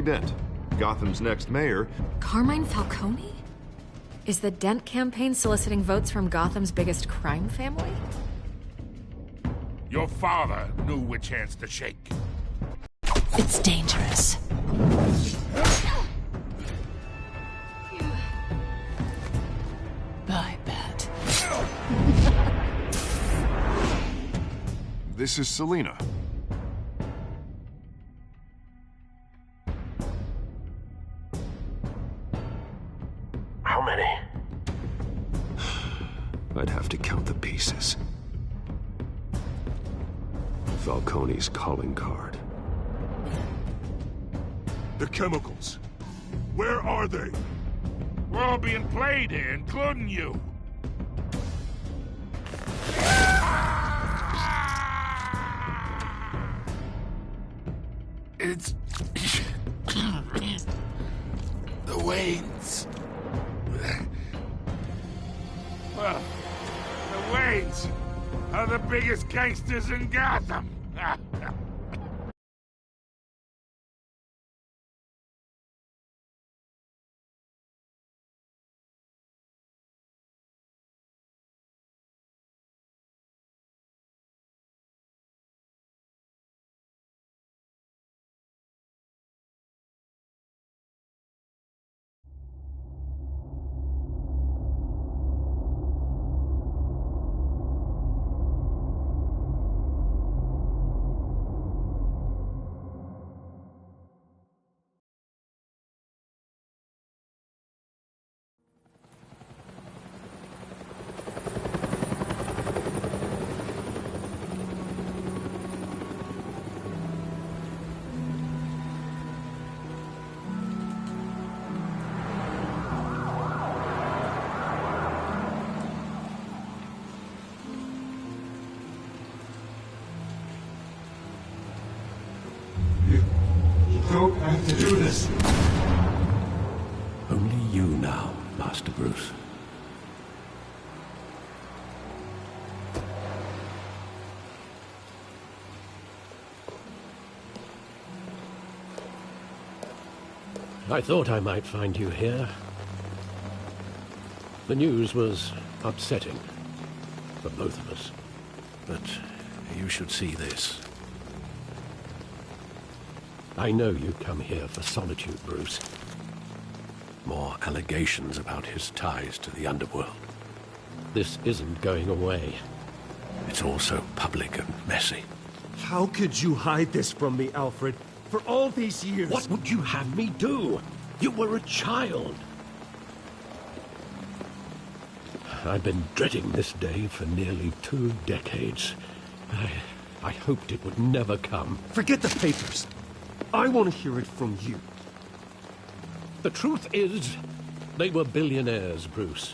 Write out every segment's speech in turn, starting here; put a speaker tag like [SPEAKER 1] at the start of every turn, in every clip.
[SPEAKER 1] Dent, Gotham's next mayor.
[SPEAKER 2] Carmine Falcone? Is the Dent campaign soliciting votes from Gotham's biggest crime family?
[SPEAKER 3] Your father knew which hands to shake.
[SPEAKER 4] It's dangerous. Bye, Bat.
[SPEAKER 1] This is Selina.
[SPEAKER 5] How many?
[SPEAKER 6] I'd have to count the pieces. Falcone's calling card.
[SPEAKER 3] The chemicals. Where are they? We're all being played here, including you. It's... the Waynes. Well, the Waynes are the biggest gangsters in Gotham.
[SPEAKER 7] You don't have to do this.
[SPEAKER 6] Only you now, Master Bruce.
[SPEAKER 8] I thought I might find you here. The news was upsetting for both of us. But you should see this. I know you come here for Solitude, Bruce. More allegations about his ties to the underworld. This isn't going away. It's all so public and messy.
[SPEAKER 7] How could you hide this from me, Alfred? For all these years...
[SPEAKER 8] What would you have me do? You were a child. I've been dreading this day for nearly 2 decades. I hoped it would never come.
[SPEAKER 7] Forget the papers. I want to hear it from you.
[SPEAKER 8] The truth is, they were billionaires, Bruce.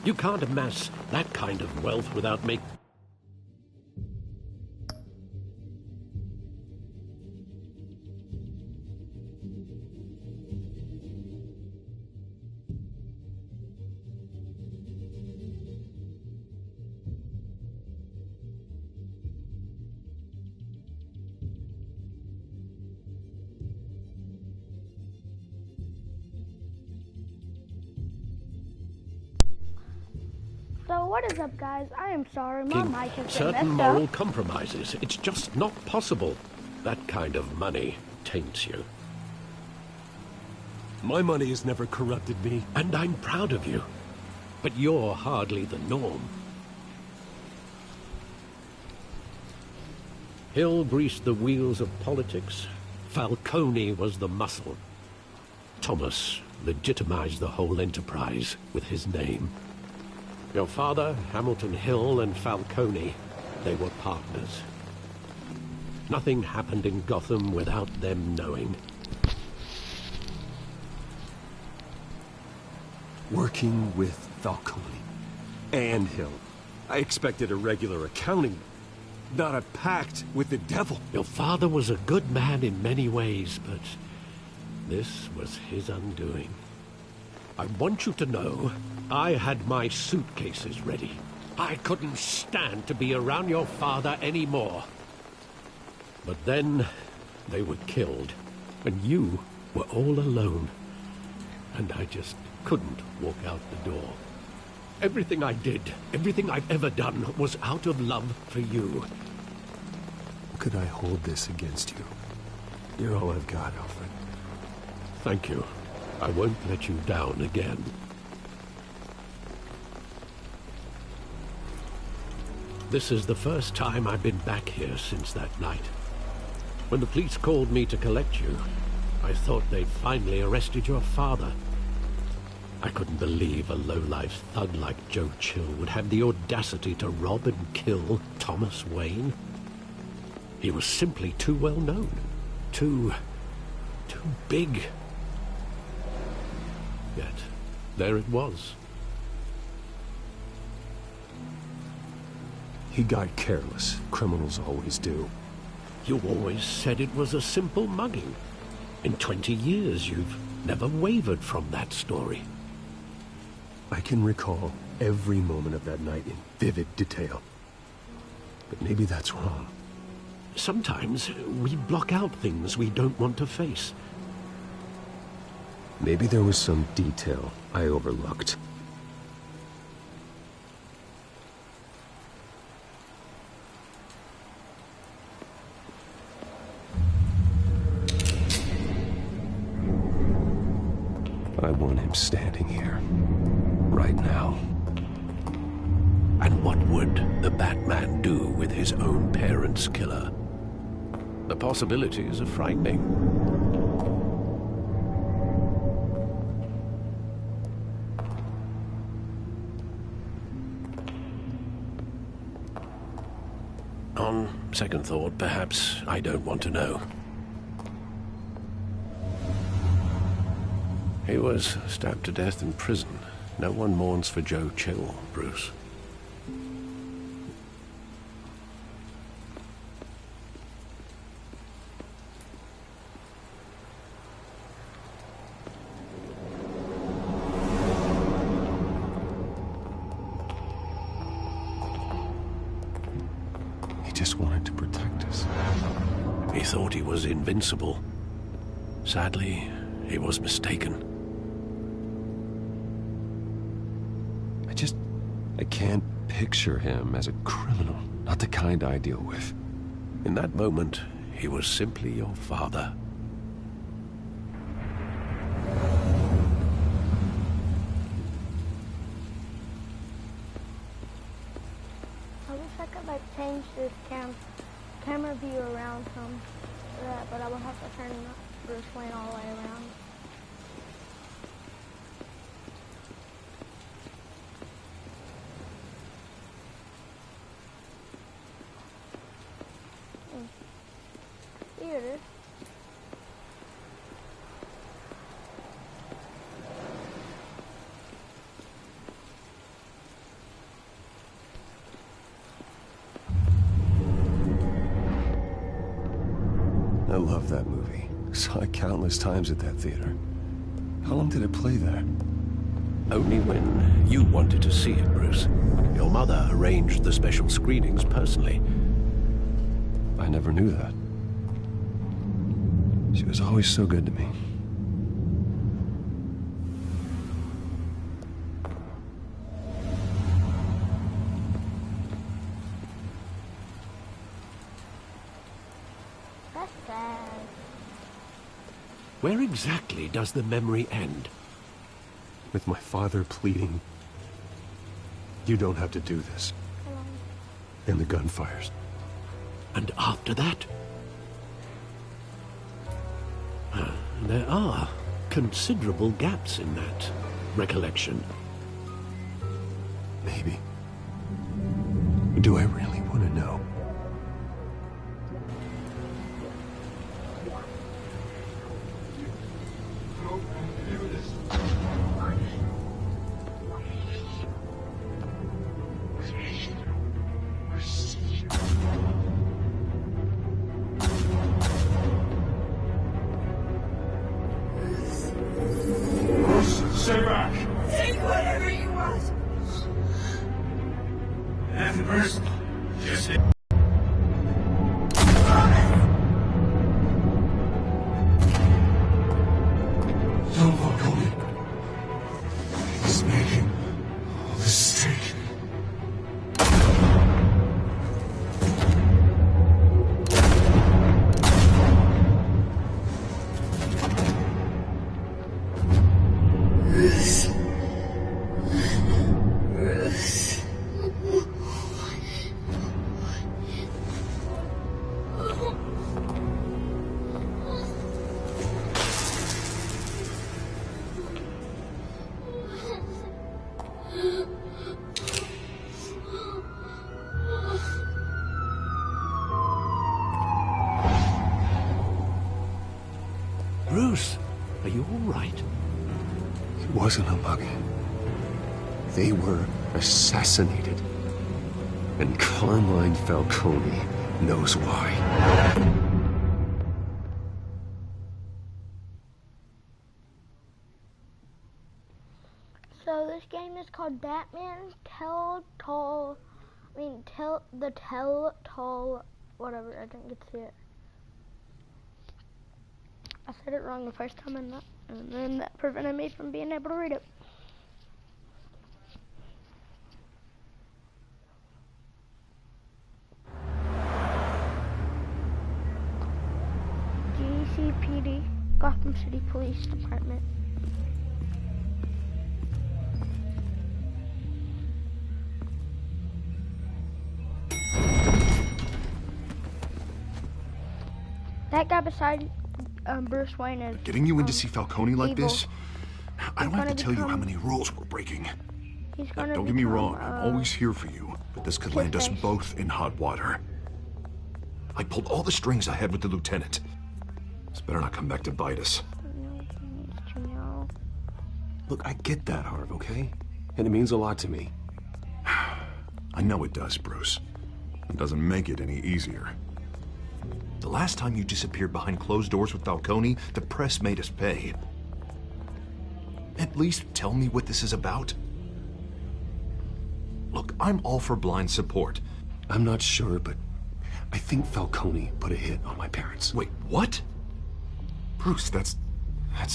[SPEAKER 8] You can't amass that kind of wealth without making...
[SPEAKER 9] So what is up, guys? I am sorry, my mic has been
[SPEAKER 8] certain
[SPEAKER 9] messed
[SPEAKER 8] moral
[SPEAKER 9] up.
[SPEAKER 8] compromises. It's just not possible. That kind of money taints you.
[SPEAKER 7] My money has never corrupted me.
[SPEAKER 8] And I'm proud of you. But you're hardly the norm. Hill greased the wheels of politics. Falcone was the muscle. Thomas legitimized the whole enterprise with his name. Your father, Hamilton Hill, and Falcone, they were partners. Nothing happened in Gotham without them knowing.
[SPEAKER 7] Working with Falcone and Hill. I expected a regular accounting, not a pact with the devil.
[SPEAKER 8] Your father was a good man in many ways, but this was his undoing. I want you to know, I had my suitcases ready. I couldn't stand to be around your father anymore. But then, they were killed, and you were all alone, and I just couldn't walk out the door. Everything I did, everything I've ever done, was out of love for you.
[SPEAKER 7] Could I hold this against you? You're all I've got, Alfred.
[SPEAKER 8] Thank you. I won't let you down again. This is the first time I've been back here since that night. When the police called me to collect you, I thought they'd finally arrested your father. I couldn't believe a low-life thug like Joe Chill would have the audacity to rob and kill Thomas Wayne. He was simply too well known. Too big. Yet, there it was.
[SPEAKER 7] He got careless. Criminals always do.
[SPEAKER 8] You always said it was a simple mugging. In 20 years, you've never wavered from that story.
[SPEAKER 7] I can recall every moment of that night in vivid detail. But maybe that's wrong.
[SPEAKER 8] Sometimes we block out things we don't want to face.
[SPEAKER 7] Maybe there was some detail I overlooked. I want him standing here. Right now.
[SPEAKER 8] And what would the Batman do with his own parents' killer? The possibilities are frightening. On second thought, perhaps I don't want to know. He was stabbed to death in prison. No one mourns for Joe Chill, Bruce.
[SPEAKER 7] He just wanted to protect us.
[SPEAKER 8] He thought he was invincible. Sadly, he was mistaken.
[SPEAKER 7] I can't picture him as a criminal. Not the kind I deal with.
[SPEAKER 8] In that moment, he was simply your father.
[SPEAKER 9] I wish I could like change this camera view around some, but I would have to turn Bruce Wayne all the way around. Here it is.
[SPEAKER 7] I love that movie. Saw it countless times at that theater. How long did it play there?
[SPEAKER 8] Only when you wanted to see it, Bruce. Your mother arranged the special screenings personally.
[SPEAKER 7] I never knew that. She was always so good to me.
[SPEAKER 9] That's sad.
[SPEAKER 8] Where exactly does the memory end?
[SPEAKER 7] With my father pleading, "You don't have to do this." And the gunfires.
[SPEAKER 8] And after that? There are considerable gaps in that recollection.
[SPEAKER 7] Maybe. Do I really want to know?
[SPEAKER 3] Stay back!
[SPEAKER 10] Take whatever you want!
[SPEAKER 3] Nothing personal. Just it.
[SPEAKER 8] Are you all right?
[SPEAKER 6] It wasn't a bug. They were assassinated. And Carmine Falcone knows why.
[SPEAKER 9] So this game is called Batman Telltale, whatever, I didn't get to see it. I said it wrong the first time and then that prevented me from being able to read it. GCPD, Gotham City Police Department. That guy beside Bruce Wayne is
[SPEAKER 1] Getting you in to see Falcone like
[SPEAKER 9] evil.
[SPEAKER 1] this? I don't have to tell you how many rules we're breaking.
[SPEAKER 9] He's gonna
[SPEAKER 1] Don't get me
[SPEAKER 9] become,
[SPEAKER 1] wrong, I'm always here for you, but this could land us
[SPEAKER 9] Two-Face.
[SPEAKER 1] both in hot water. I pulled all the strings I had with the lieutenant. This better not come back to bite us.
[SPEAKER 6] Look, I get that, Harv, okay? And it means a lot to me.
[SPEAKER 1] I know it does, Bruce. It doesn't make it any easier. The last time you disappeared behind closed doors with Falcone, the press made us pay. At least tell me what this is about. Look, I'm all for blind support.
[SPEAKER 6] I'm not sure, but I think Falcone put a hit on my parents.
[SPEAKER 1] Wait, what? Bruce, that's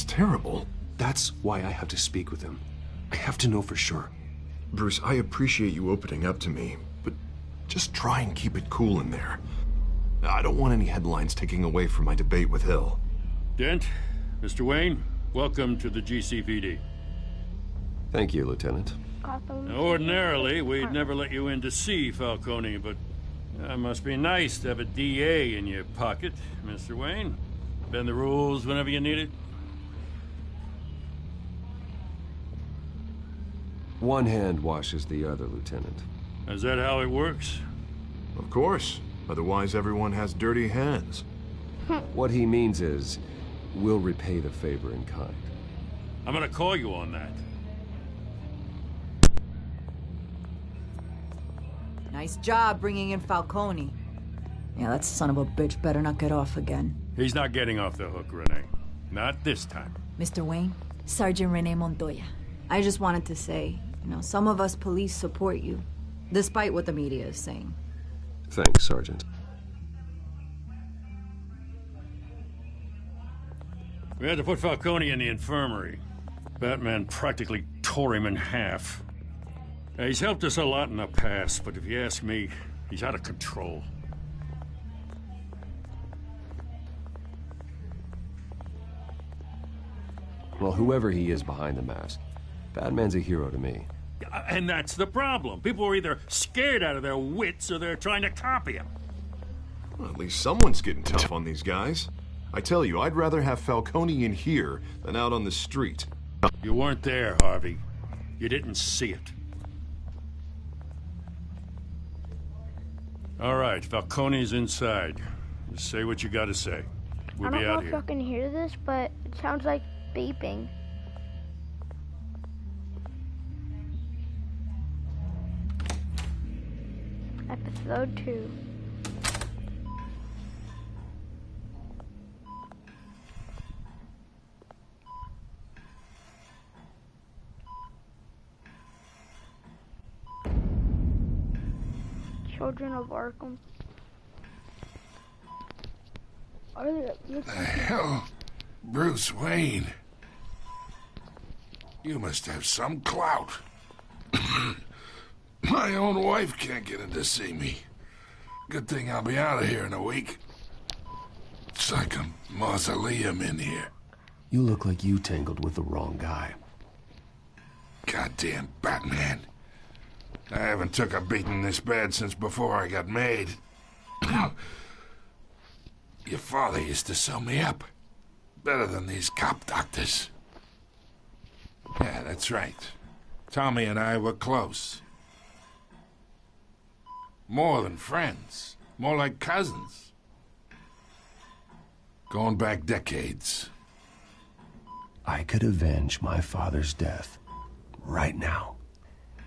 [SPEAKER 1] terrible.
[SPEAKER 6] That's why I have to speak with him. I have to know for sure.
[SPEAKER 1] Bruce, I appreciate you opening up to me, but just try and keep it cool in there. I don't want any headlines taking away from my debate with Hill.
[SPEAKER 11] Dent, Mr. Wayne, welcome to the GCPD.
[SPEAKER 6] Thank you, Lieutenant.
[SPEAKER 11] Now, ordinarily, we'd never let you in to see Falcone, but it must be nice to have a DA in your pocket, Mr. Wayne. Bend the rules whenever you need it.
[SPEAKER 6] One hand washes the other, Lieutenant.
[SPEAKER 11] Is that how it works?
[SPEAKER 1] Of course. Otherwise, everyone has dirty hands.
[SPEAKER 6] What he means is, we'll repay the favor in kind.
[SPEAKER 11] I'm gonna call you on that.
[SPEAKER 10] Nice job bringing in Falcone. Yeah, that son of a bitch better not get off again.
[SPEAKER 11] He's not getting off the hook, Renee. Not this time.
[SPEAKER 10] Mr. Wayne, Sergeant Renee Montoya. I just wanted to say, some of us police support you, despite what the media is saying.
[SPEAKER 6] Thanks, Sergeant.
[SPEAKER 11] We had to put Falcone in the infirmary. Batman practically tore him in half. He's helped us a lot in the past, but if you ask me, he's out of control.
[SPEAKER 6] Well, whoever he is behind the mask, Batman's a hero to me.
[SPEAKER 11] And that's the problem. People are either scared out of their wits or they're trying to copy him.
[SPEAKER 1] Well, at least someone's getting tough on these guys. I tell you, I'd rather have Falcone in here than out on the street.
[SPEAKER 11] You weren't there, Harvey. You didn't see it. All right, Falcone's inside. Just say what you gotta say. We'll be out
[SPEAKER 9] I don't know
[SPEAKER 11] here.
[SPEAKER 9] if y'all can hear this, but it sounds like beeping. Episode 2. Children of Arkham.
[SPEAKER 3] The hell? Bruce Wayne. You must have some clout. My own wife can't get in to see me. Good thing I'll be out of here in a week. It's like a mausoleum in here.
[SPEAKER 6] You look like you tangled with the wrong guy.
[SPEAKER 3] Goddamn Batman. I haven't took a beating this bad since before I got made. Your father used to sew me up. Better than these cop doctors. Yeah, that's right. Tommy and I were close. More than friends. More like cousins. Going back decades.
[SPEAKER 6] I could avenge my father's death right now,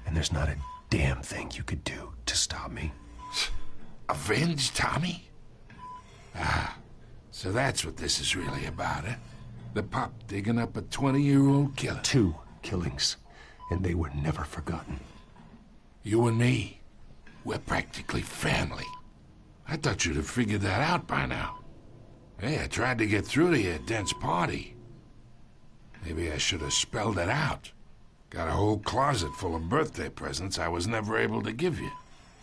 [SPEAKER 6] and there's not a damn thing you could do to stop me.
[SPEAKER 3] Avenge Tommy? Ah, so that's what this is really about, eh? The pup digging up a 20-year-old killer.
[SPEAKER 6] 2 killings, and they were never forgotten.
[SPEAKER 3] You and me, we're practically family. I thought you'd have figured that out by now. Hey, I tried to get through to you at Dent's party. Maybe I should have spelled it out. Got a whole closet full of birthday presents I was never able to give you.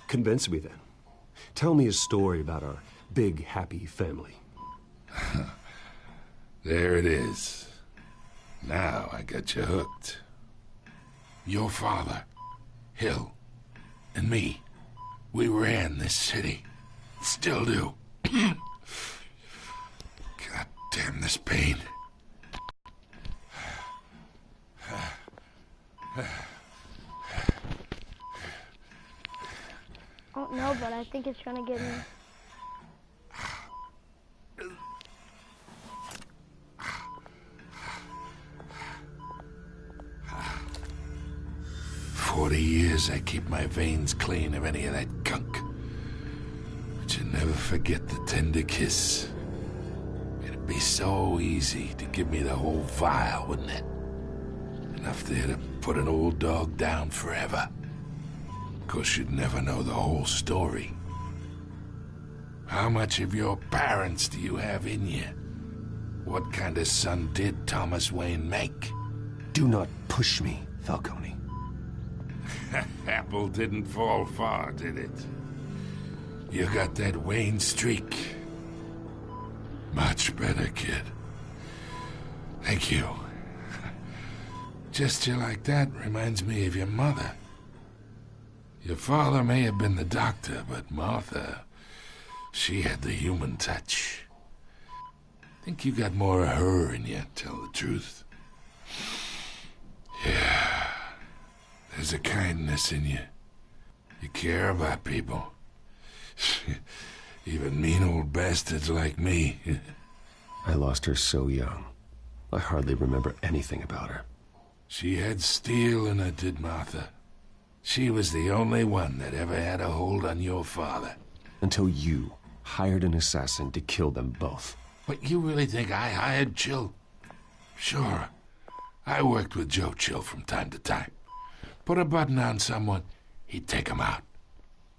[SPEAKER 6] Convince me then. Tell me a story about our big, happy family.
[SPEAKER 3] There it is. Now I got you hooked. Your father, Hill, and me, we ran this city. Still do. God damn this pain.
[SPEAKER 9] I don't know, but I think it's trying to get me.
[SPEAKER 3] "40 years I keep my veins clean of any of that gunk. But you never forget the tender kiss. It'd be so easy to give me the whole vial, wouldn't it? Enough there to put an old dog down forever. Of course, you'd never know the whole story. How much of your parents do you have in you? What kind of son did Thomas Wayne make?"
[SPEAKER 6] Do not push me, Falcone.
[SPEAKER 3] Apple didn't fall far, did it? You got that Wayne streak. Much better, kid. Thank you. Gesture like that reminds me of your mother. Your father may have been the doctor, but Martha, she had the human touch. Think you got more of her in you, tell the truth. Yeah. There's a kindness in you. You care about people. Even mean old bastards like me.
[SPEAKER 6] I lost her so young. I hardly remember anything about her.
[SPEAKER 3] She had steel in her, did Martha. She was the only one that ever had a hold on your father.
[SPEAKER 6] Until you hired an assassin to kill them both.
[SPEAKER 3] What, you really think I hired Chill? Sure. I worked with Joe Chill from time to time. Put a button on someone, he'd take him out.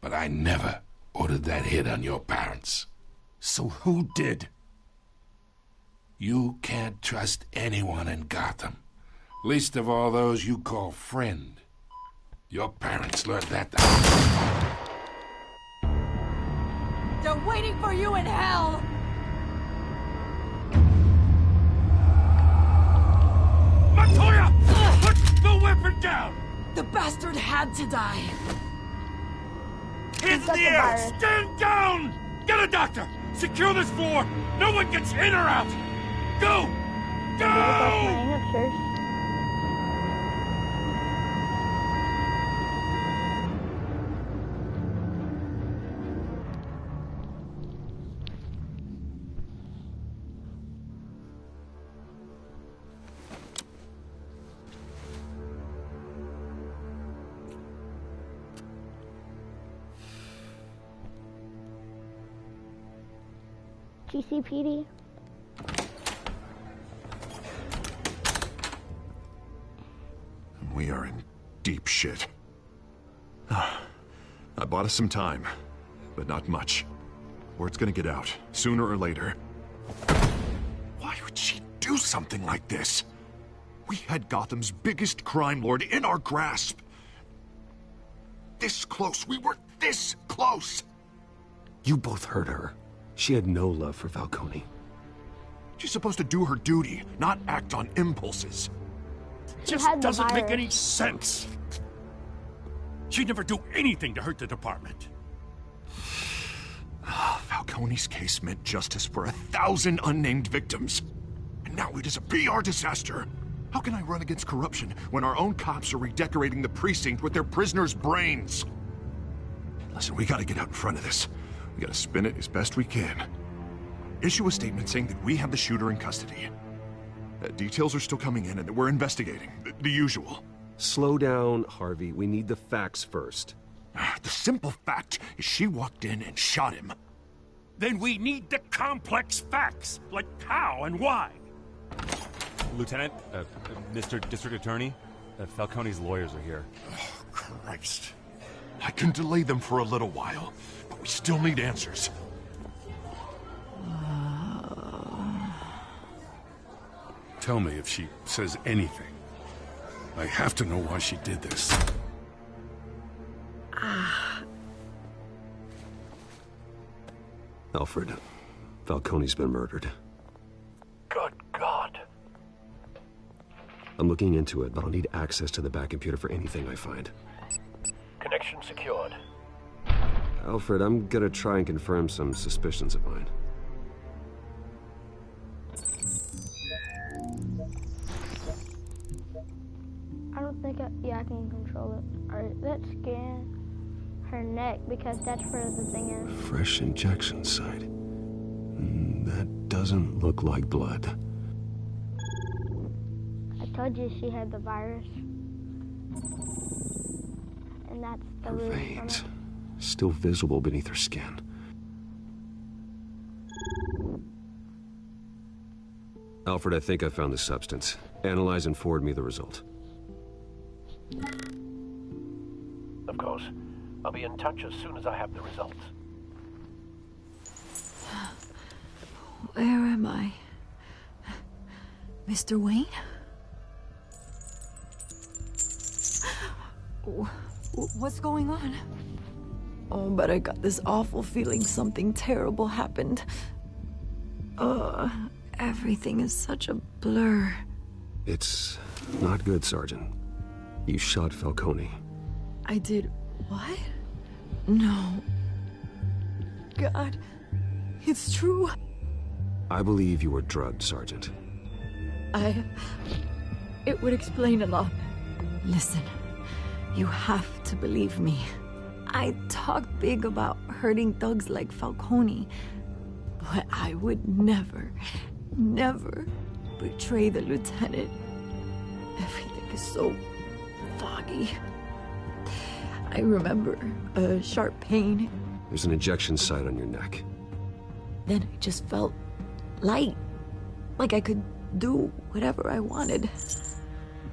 [SPEAKER 3] But I never ordered that hit on your parents.
[SPEAKER 6] So who did?
[SPEAKER 3] You can't trust anyone in Gotham. Least of all those you call friend. Your parents learned that.
[SPEAKER 10] They're waiting for you in hell!
[SPEAKER 11] Montoya! Put the weapon down!
[SPEAKER 10] The bastard had to die.
[SPEAKER 11] Hands in the air! Stand down! Get a doctor! Secure this floor! No one gets in or out! Go! Go!
[SPEAKER 9] GCPD.
[SPEAKER 1] We are in deep shit. I bought us some time, but not much. Word's gonna get out, sooner or later. Why would she do something like this? We had Gotham's biggest crime lord in our grasp. This close, we were this close!
[SPEAKER 6] You both hurt her. She had no love for Falcone.
[SPEAKER 1] She's supposed to do her duty, not act on impulses.
[SPEAKER 11] Just doesn't make any sense. She'd never do anything to hurt the department.
[SPEAKER 1] Falcone's case meant justice for 1,000 unnamed victims. And now it is a PR disaster. How can I run against corruption when our own cops are redecorating the precinct with their prisoners' brains? Listen, we gotta get out in front of this. We gotta spin it as best we can. Issue a statement saying that we have the shooter in custody. Details are still coming in, and we're investigating. The usual.
[SPEAKER 7] Slow down, Harvey. We need the facts first.
[SPEAKER 1] The simple fact is she walked in and shot him.
[SPEAKER 11] Then we need the complex facts, like how and why.
[SPEAKER 12] Lieutenant, Mr. District Attorney, Falcone's lawyers are here.
[SPEAKER 1] Oh, Christ. I can delay them for a little while, but we still need answers.
[SPEAKER 11] Tell me if she says anything. I have to know why she did this.
[SPEAKER 7] Alfred, Falcone's been murdered.
[SPEAKER 5] Good God.
[SPEAKER 7] I'm looking into it, but I'll need access to the back computer for anything I find.
[SPEAKER 5] Connection secured.
[SPEAKER 7] Alfred, I'm gonna try and confirm some suspicions of mine.
[SPEAKER 9] I don't think I can control it. Alright, let's scan her neck because that's where the thing is.
[SPEAKER 7] Fresh injection site. That doesn't look like blood.
[SPEAKER 9] I told you she had the virus. And that's the
[SPEAKER 7] Her
[SPEAKER 9] root
[SPEAKER 7] veins,
[SPEAKER 9] from
[SPEAKER 7] still visible beneath her skin. Alfred, I think I found the substance. Analyze and forward me the result.
[SPEAKER 5] Of course. I'll be in touch as soon as I have the results.
[SPEAKER 10] Where am I? Mr. Wayne? What's going on? Oh, but I got this awful feeling something terrible happened. Everything is such a blur.
[SPEAKER 7] It's not good, Sergeant. You shot Falcone.
[SPEAKER 10] I did what? No. God, it's true.
[SPEAKER 7] I believe you were drugged, Sergeant.
[SPEAKER 10] It would explain a lot. Listen, you have to believe me. I talked big about hurting thugs like Falcone, but I would never betray the lieutenant. Everything is so foggy. I remember a sharp pain.
[SPEAKER 7] There's an injection site on your neck.
[SPEAKER 10] Then I just felt light, like I could do whatever I wanted.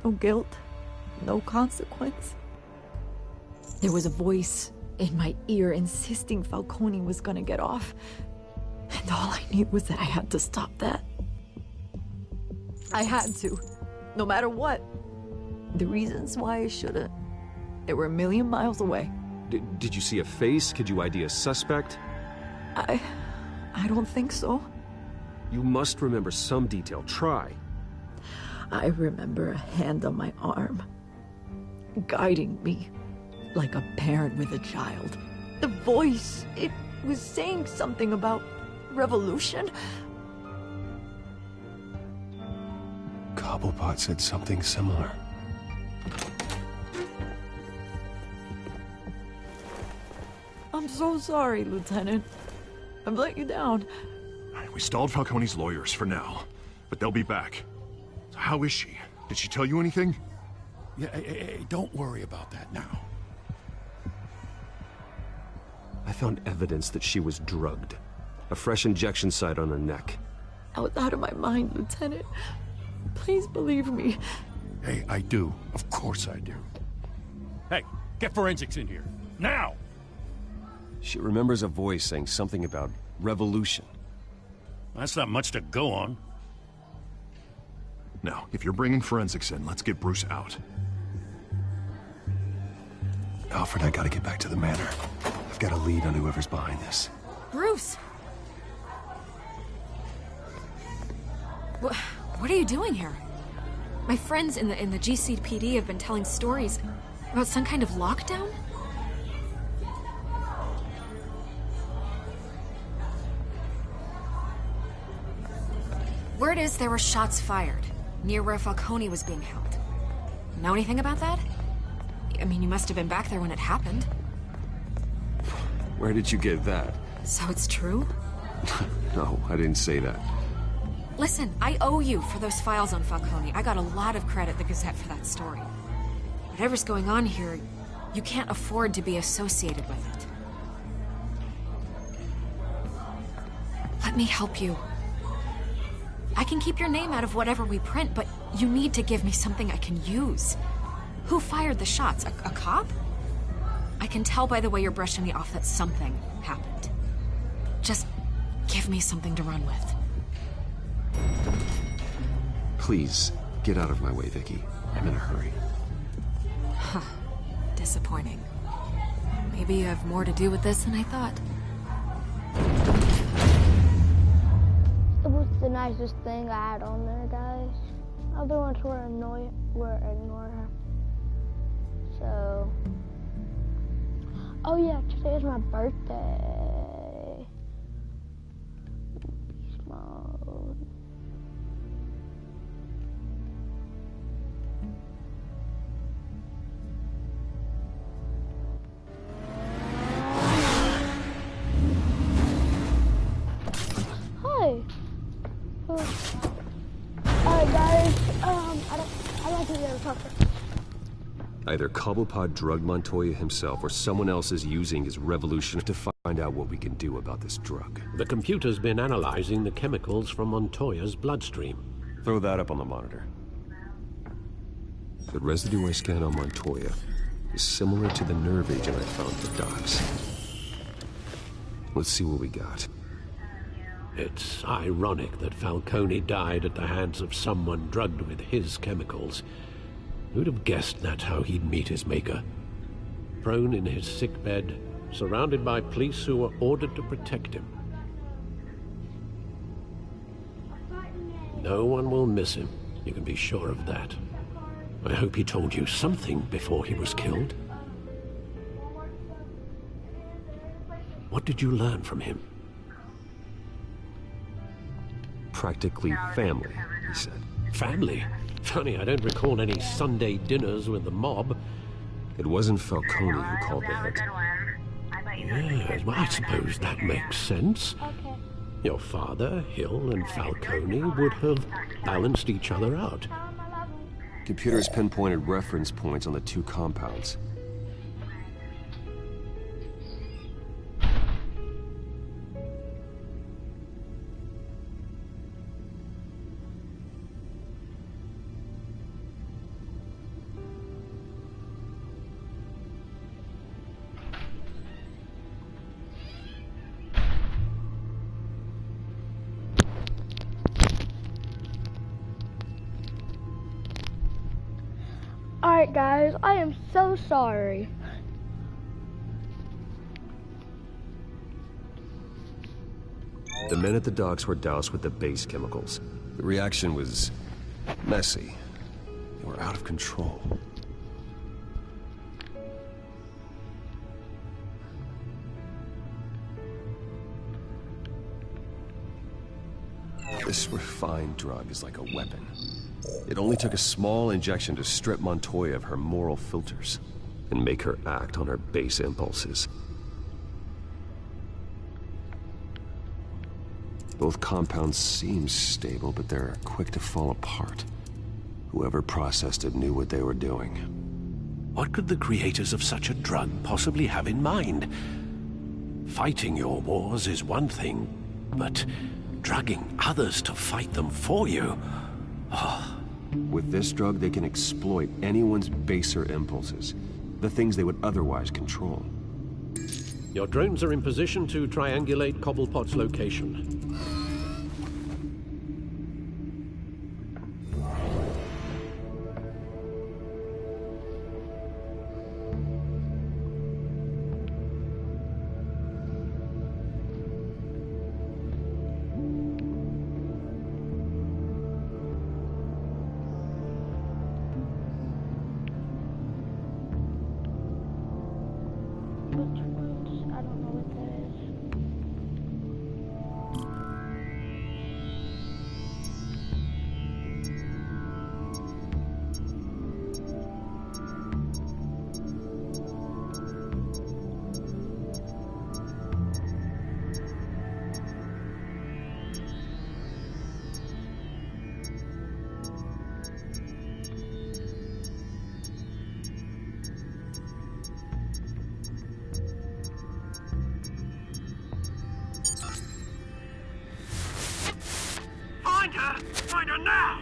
[SPEAKER 10] No guilt, no consequence. There was a voice in my ear insisting Falcone was gonna get off. And all I knew was that I had to stop that. I had to, no matter what. The reasons why I should've, they were a million miles away.
[SPEAKER 7] Did you see a face? Could you ID a suspect?
[SPEAKER 10] I don't think so.
[SPEAKER 7] You must remember some detail. Try.
[SPEAKER 10] I remember a hand on my arm, guiding me like a parent with a child. The voice, it was saying something about revolution.
[SPEAKER 6] Cobblepot said something similar.
[SPEAKER 10] I'm so sorry, Lieutenant. I've let you down.
[SPEAKER 1] We stalled Falcone's lawyers for now, but they'll be back. So how is she? Did she tell you anything?
[SPEAKER 11] Yeah, hey, don't worry about that now.
[SPEAKER 7] I found evidence that she was drugged. A fresh injection site on her neck.
[SPEAKER 10] I was out of my mind, Lieutenant. Please believe me.
[SPEAKER 11] Hey, I do. Of course I do. Hey, get forensics in here. Now!
[SPEAKER 7] She remembers a voice saying something about revolution.
[SPEAKER 11] That's not much to go on.
[SPEAKER 1] Now, if you're bringing forensics in, let's get Bruce out.
[SPEAKER 6] Alfred, I gotta get back to the manor. I've got a lead on whoever's behind this.
[SPEAKER 2] Bruce! What are you doing here? My friends in the GCPD have been telling stories about some kind of lockdown? Word is there were shots fired near where Falcone was being held. Know anything about that? I mean, you must have been back there when it happened.
[SPEAKER 7] Where did you get that?
[SPEAKER 2] So it's true?
[SPEAKER 7] No, I didn't say that.
[SPEAKER 2] Listen, I owe you for those files on Falcone. I got a lot of credit at the Gazette for that story. Whatever's going on here, you can't afford to be associated with it. Let me help you. I can keep your name out of whatever we print, but you need to give me something I can use. Who fired the shots? A cop? I can tell by the way you're brushing me off that something happened. Just give me something to run with.
[SPEAKER 6] Please, get out of my way, Vicky. I'm in a hurry.
[SPEAKER 2] Huh. Disappointing. Maybe you have more to do with this than I thought.
[SPEAKER 9] It was the nicest thing I had on there, guys. Other ones were ignore her. So... Oh yeah, today is my birthday. Beast mode. Hi. Alright guys, I don't think they're talking.
[SPEAKER 6] Either Cobblepot drugged Montoya himself, or someone else is using his revolution to find out what we can do about this drug.
[SPEAKER 8] The computer's been analyzing the chemicals from Montoya's bloodstream.
[SPEAKER 6] Throw that up on the monitor. The residue I scanned on Montoya is similar to the nerve agent I found at the docks. Let's see what we got.
[SPEAKER 8] It's ironic that Falcone died at the hands of someone drugged with his chemicals. Who'd have guessed that's how he'd meet his maker? Prone in his sickbed, surrounded by police who were ordered to protect him. No one will miss him, you can be sure of that. I hope he told you something before he was killed. What did you learn from him?
[SPEAKER 6] Practically family, he said.
[SPEAKER 8] Family? Funny, I don't recall any Sunday dinners with the mob.
[SPEAKER 6] It wasn't Falcone who called the hit.
[SPEAKER 8] Yes, well, I suppose that makes sense.
[SPEAKER 9] Okay.
[SPEAKER 8] Your father, Hill, and Falcone would have balanced each other out.
[SPEAKER 6] Computers pinpointed reference points on the two compounds.
[SPEAKER 9] Alright guys, I am so sorry.
[SPEAKER 6] The men at the docks were doused with the base chemicals. The reaction was messy. They were out of control. This refined drug is like a weapon. It only took a small injection to strip Montoya of her moral filters and make her act on her base impulses. Both compounds seem stable, but they're quick to fall apart. Whoever processed it knew what they were doing.
[SPEAKER 8] What could the creators of such a drug possibly have in mind? Fighting your wars is one thing, but drugging others to fight them for you? Oh.
[SPEAKER 6] With this drug, they can exploit anyone's baser impulses, the things they would otherwise control.
[SPEAKER 8] Your drones are in position to triangulate Cobblepot's location.
[SPEAKER 13] her! Find her now!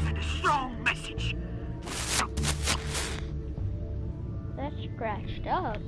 [SPEAKER 13] Send a strong message!
[SPEAKER 9] That's scratched up.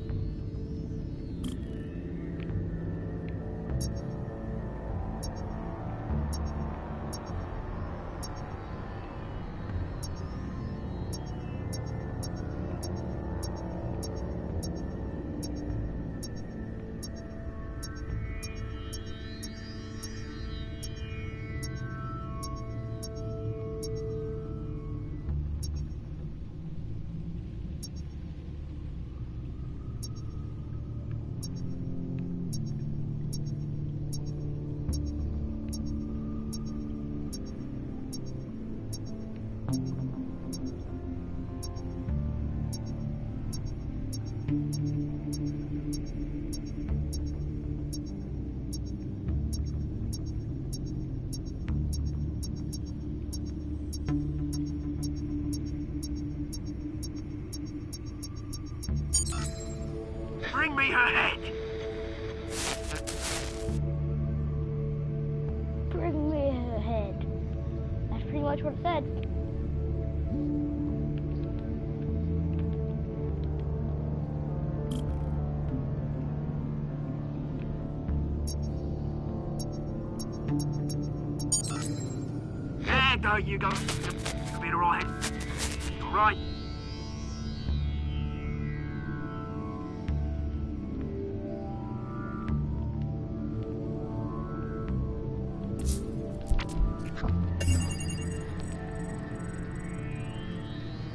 [SPEAKER 13] Bring me her head!
[SPEAKER 9] Bring me her head. That's pretty much what it said.
[SPEAKER 13] There you go. You'll be alright. Alright.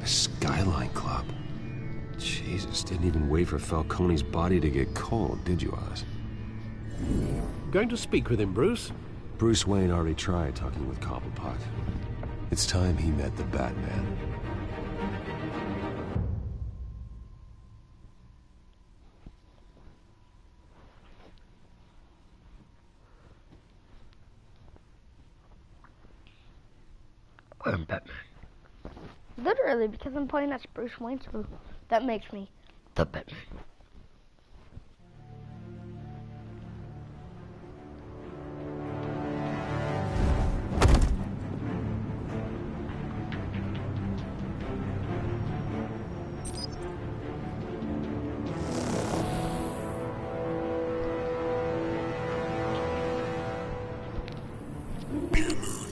[SPEAKER 6] The Skyline Club. Jesus, didn't even wait for Falcone's body to get cold, did you, Oz?
[SPEAKER 8] Going to speak with him, Bruce?
[SPEAKER 6] Bruce Wayne already tried talking with Cobblepot. It's time he met the Batman.
[SPEAKER 13] I'm Batman.
[SPEAKER 9] Literally, because I'm playing as Bruce Wayne, so that makes me
[SPEAKER 13] The Batman.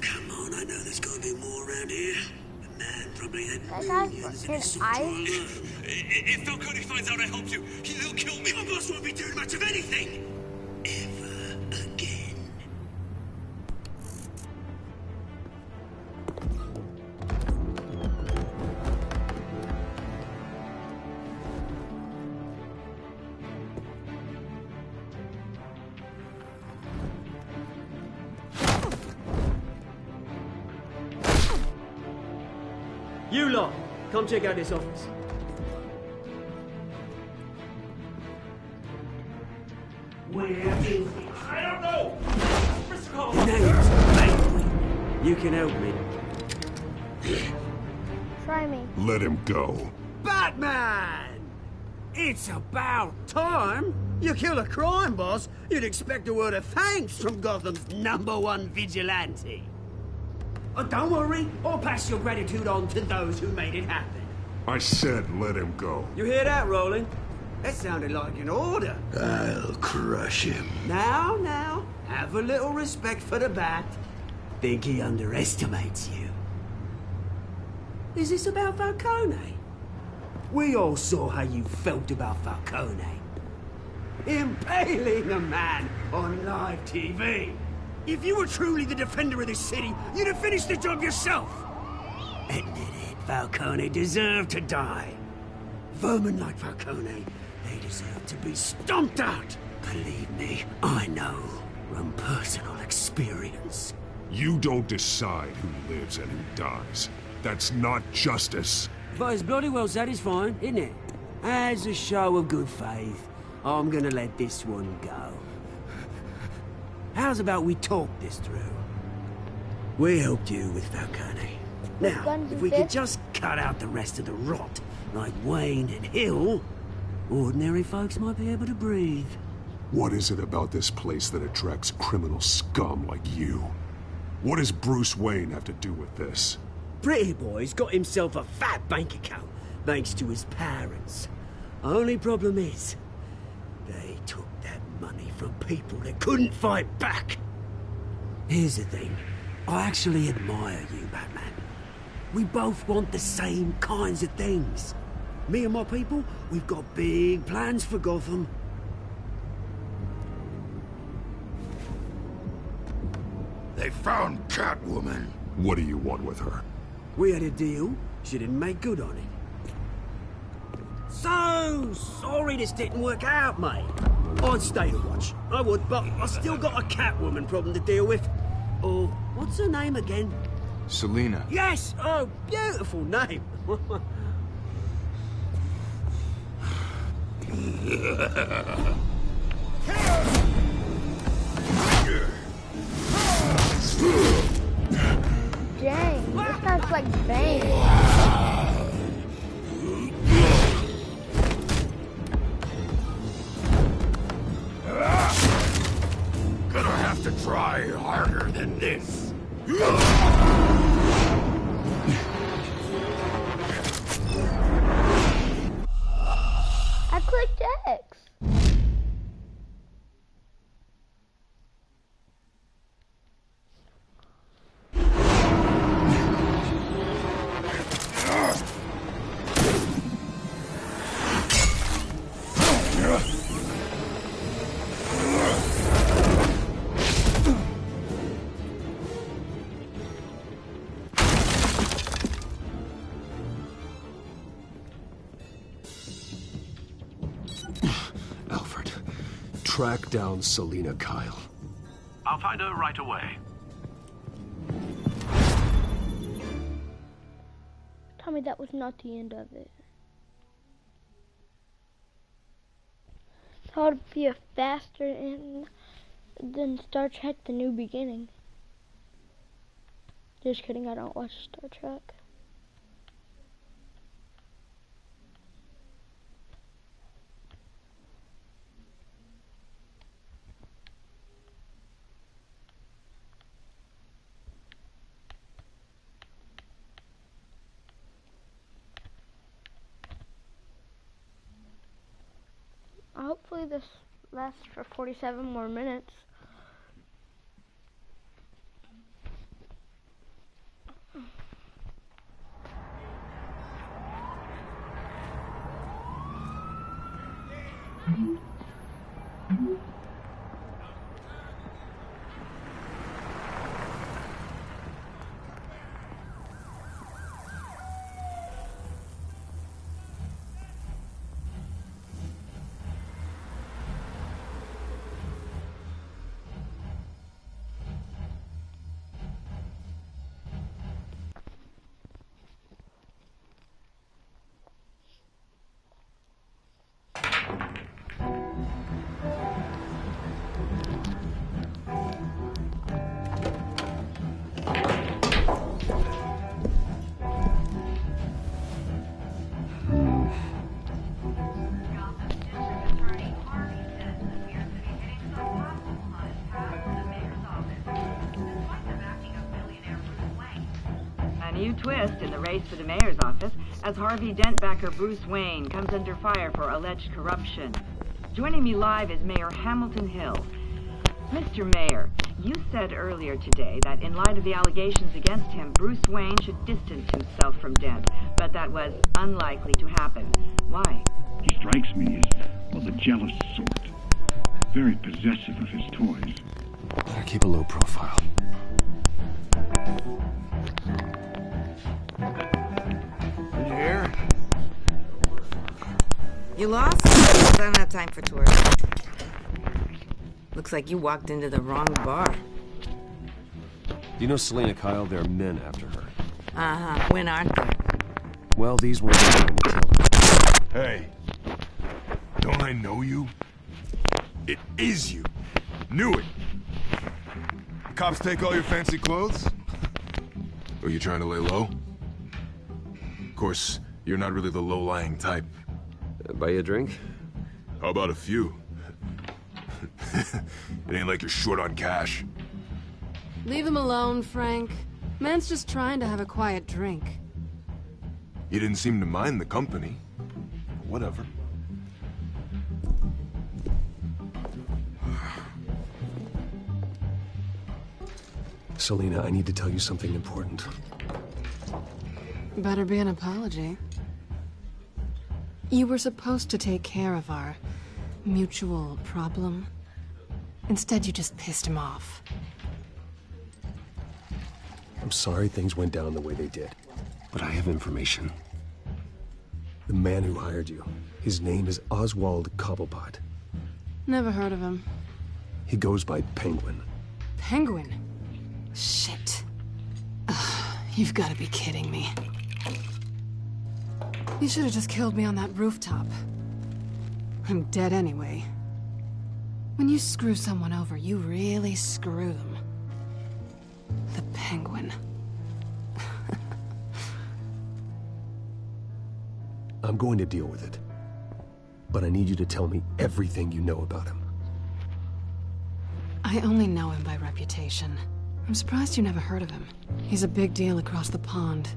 [SPEAKER 14] Come on, I know there's gonna be more around here. The man probably had
[SPEAKER 9] that guy,
[SPEAKER 14] millions
[SPEAKER 9] his eyes.
[SPEAKER 14] If Falcone finds out I helped you, he'll kill me. My boss won't be doing much of anything. Ever again.
[SPEAKER 15] You lot, come check out this office. Where is he? I don't know! Names, you can help me.
[SPEAKER 9] Try me.
[SPEAKER 3] Let him go.
[SPEAKER 15] Batman! It's about time. You kill a crime boss, you'd expect a word of thanks from Gotham's #1 vigilante. Oh, don't worry, I'll pass your gratitude on to those who made it happen.
[SPEAKER 3] I said let him go.
[SPEAKER 15] You hear that, Roland? That sounded like an order.
[SPEAKER 3] I'll crush him.
[SPEAKER 15] Now, have a little respect for the Bat. Think he underestimates you. Is this about Falcone? We all saw how you felt about Falcone. Impaling a man on live TV. If you were truly the defender of this city, you'd have finished the job yourself. Admit it, Falcone deserved to die. Vermin like Falcone, they deserve to be stomped out. Believe me, I know from personal experience.
[SPEAKER 3] You don't decide who lives and who dies. That's not justice.
[SPEAKER 15] But it's bloody well satisfying, isn't it? As a show of good faith, I'm gonna let this one go. How's about we talk this through? We helped you with Falcone. Now, if we could just cut out the rest of the rot, like Wayne and Hill, ordinary folks might be able to breathe.
[SPEAKER 3] What is it about this place that attracts criminal scum like you?
[SPEAKER 7] What does Bruce Wayne have to do with this?
[SPEAKER 15] Pretty Boy's got himself a fat bank account, thanks to his parents. Only problem is, they took that money from people that couldn't fight back. Here's the thing. I actually admire you, Batman. We both want the same kinds of things. Me and my people, we've got big plans for Gotham.
[SPEAKER 3] They found Catwoman.
[SPEAKER 7] What do you want with her?
[SPEAKER 15] We had a deal. She didn't make good on it. So sorry this didn't work out, mate. I'd stay to watch. I would, but I still got a Catwoman problem to deal with. Oh, what's her name again?
[SPEAKER 16] Selina.
[SPEAKER 15] Yes! Oh, beautiful name.
[SPEAKER 9] Dang, this sounds like Bane.
[SPEAKER 3] Gonna have to try harder than this.
[SPEAKER 9] I clicked X.
[SPEAKER 7] Alfred, track down Selina Kyle.
[SPEAKER 13] I'll find her right away.
[SPEAKER 9] Tell me that was not the end of it. Thought it'd be a faster end than Star Trek: The New Beginning. Just kidding, I don't watch Star Trek. Hopefully this lasts for 47 more minutes.
[SPEAKER 17] New twist in the race for the mayor's office as Harvey Dent-backer Bruce Wayne comes under fire for alleged corruption. Joining me live is Mayor Hamilton Hill. Mr. Mayor, you said earlier today that in light of the allegations against him, Bruce Wayne should distance himself from Dent, but that was unlikely to happen. Why?
[SPEAKER 18] He strikes me as, well, the jealous sort. Very possessive of his toys.
[SPEAKER 6] Better keep a low profile.
[SPEAKER 19] Did you hear? You lost? I don't have time for tours. Looks like you walked into the wrong bar.
[SPEAKER 6] Do you know Selina Kyle? There are men after her.
[SPEAKER 19] Uh-huh. When aren't there?
[SPEAKER 6] Well, these weren't going to kill her.
[SPEAKER 3] Hey, don't I know you? It is you. Knew it. Cops take all your fancy clothes? Are you trying to lay low? Of course, you're not really the low-lying type.
[SPEAKER 6] Buy you a drink?
[SPEAKER 3] How about a few? It ain't like you're short on cash.
[SPEAKER 16] Leave him alone, Frank. Man's just trying to have a quiet drink.
[SPEAKER 1] You didn't seem to mind the company. Whatever.
[SPEAKER 7] Selina, I need to tell you something important.
[SPEAKER 16] Better be an apology. You were supposed to take care of our mutual problem. Instead, you just pissed him off.
[SPEAKER 7] I'm sorry things went down the way they did, but I have information. The man who hired you, his name is Oswald Cobblepot.
[SPEAKER 16] Never heard of him.
[SPEAKER 7] He goes by Penguin.
[SPEAKER 16] Penguin? Shit. Ugh, you've got to be kidding me. You should have just killed me on that rooftop. I'm dead anyway. When you screw someone over, you really screw them. The Penguin.
[SPEAKER 7] I'm going to deal with it. But I need you to tell me everything you know about him.
[SPEAKER 16] I only know him by reputation. I'm surprised you never heard of him. He's a big deal across the pond.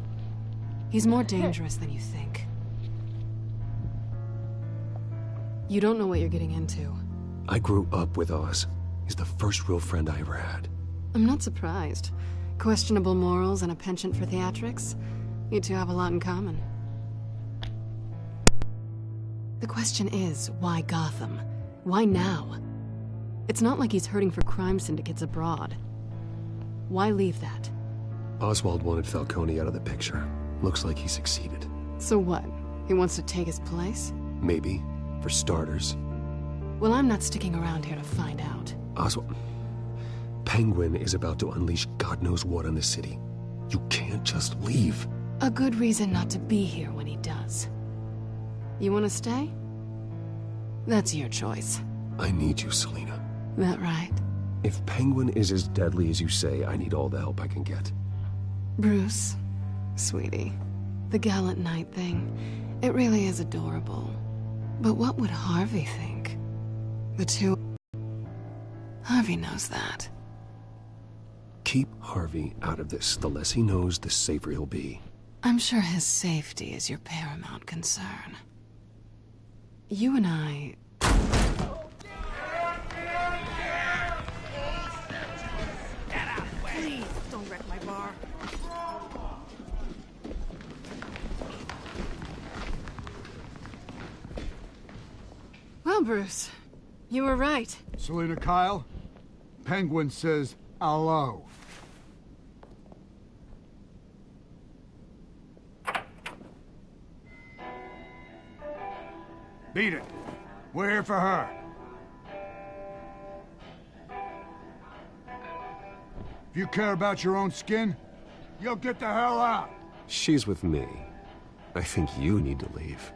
[SPEAKER 16] He's more dangerous than you think. You don't know what you're getting into.
[SPEAKER 7] I grew up with Oz. He's the first real friend I ever had.
[SPEAKER 16] I'm not surprised. Questionable morals and a penchant for theatrics. You two have a lot in common. The question is, why Gotham? Why now? It's not like he's hurting for crime syndicates abroad. Why leave that?
[SPEAKER 7] Oswald wanted Falcone out of the picture. Looks like he succeeded.
[SPEAKER 16] So what? He wants to take his place?
[SPEAKER 7] Maybe. For starters.
[SPEAKER 16] Well, I'm not sticking around here to find out.
[SPEAKER 7] Oswald... Penguin is about to unleash God knows what on the city. You can't just leave.
[SPEAKER 16] A good reason not to be here when he does. You want to stay? That's your choice.
[SPEAKER 7] I need you, Selina.
[SPEAKER 16] That right?
[SPEAKER 7] If Penguin is as deadly as you say, I need all the help I can get.
[SPEAKER 16] Bruce, sweetie, the gallant knight thing, it really is adorable. But what would Harvey think? The two... Harvey knows that.
[SPEAKER 7] Keep Harvey out of this. The less he knows, the safer he'll be.
[SPEAKER 16] I'm sure his safety is your paramount concern. You and I...
[SPEAKER 2] Please, don't wreck my bar.
[SPEAKER 16] Well, Bruce, you were right.
[SPEAKER 20] Selina Kyle, Penguin says hello. Beat it. We're here for her. If you care about your own skin, you'll get the hell out.
[SPEAKER 7] She's with me. I think you need to leave.